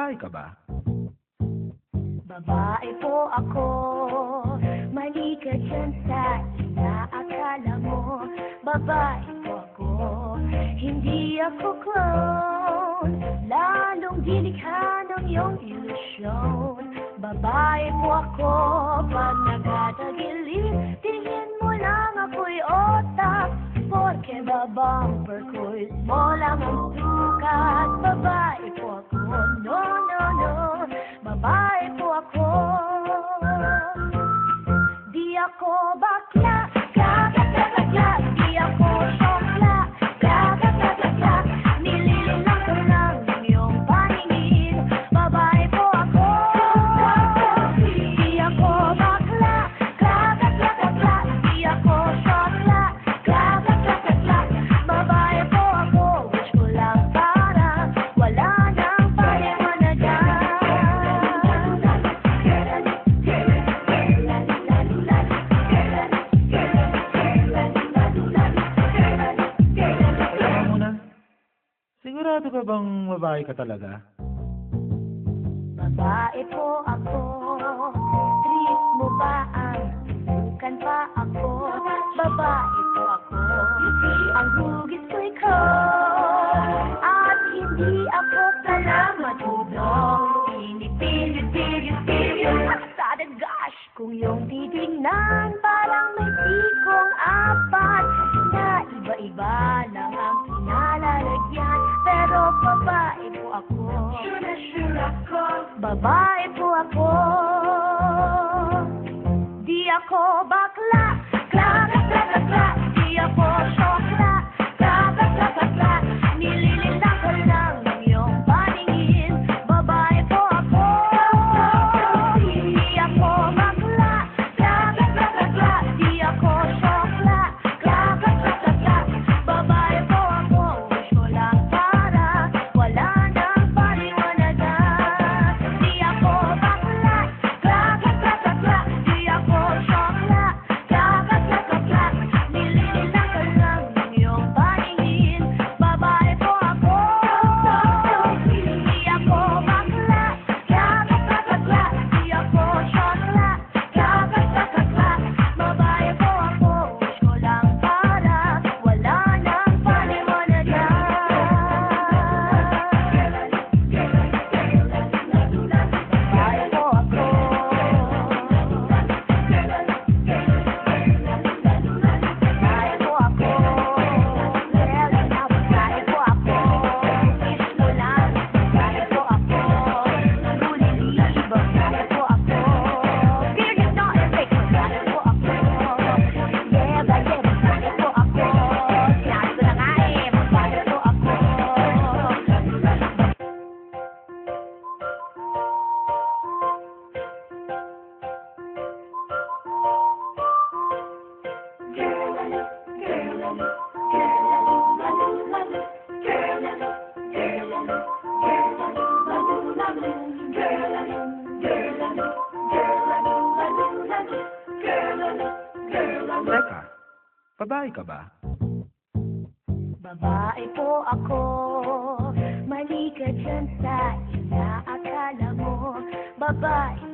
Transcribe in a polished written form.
Babae ka ba? Babae po ako, mali ka dyan sa inaakala mo. Babae po ako, hindi ako clown, lalong dilikha ng iyong ilusyon. Babae po ako, pag nagtatagilid, tingin mo lang ako'y otak, porque the bumper ko'y small lang ang sukat. Babae po ako, no, no, no, babae po ako. Di ako bakla, kaka-kaka-kaka, di ako sokla, kaka-kaka-kaka, nililinang ko lang ng iyong paningin. Babae po ako, di ako bakla, kaka-kaka-kaka, di ako sokla, kaka-kaka-kaka, babae po ako, wish ko lang para wala nang paliwanagan. Teka muna. Sigurado ka bang babae ka talaga? Babae po ako, trip mo ba ang sukan pa ako? Babae po ako, ang hugis ko ikaw, at hindi ako salamat udong. Pinipilip-pilip-pilip sa dagas kung iyong titignan, parang may tikong apat na iba-iba lang ang pinalalagyan. Pero babae po ako, babae po ako, di ako bakla, kla-kla-kla-kla, di ako sokla, kla-kla-kla-kla, nililintang ko lang ng iyong paningin. Babae po ako, di ako bakla, kla-kla-kla-kla, di ako sokla, kla-kla-kla-kla, babae po ako, wish ko lang para wala nang paliwanagan. Di ako bakla, kla-kla-kla-kla, di ako sokla, kla-kla-kla-kla, nililinang ko lang ng iyong paningin. Babae po ako, di ako bakla, kla-kla-kla-kla, di ako sokla, kla-kla-kla-kla, babae po ako, wish ko lang para wala nang paliwanagan. Babae po ako, babae po ako, babae po ako, wish ko lang, babae po ako, lulilib, babae po ako, period no effect, babae po ako, babae po ako, sinabi ko na nga babae po ako. Teka, babae ka ba? Babae po ako, mali ka dyan sa inaakala mo. Babae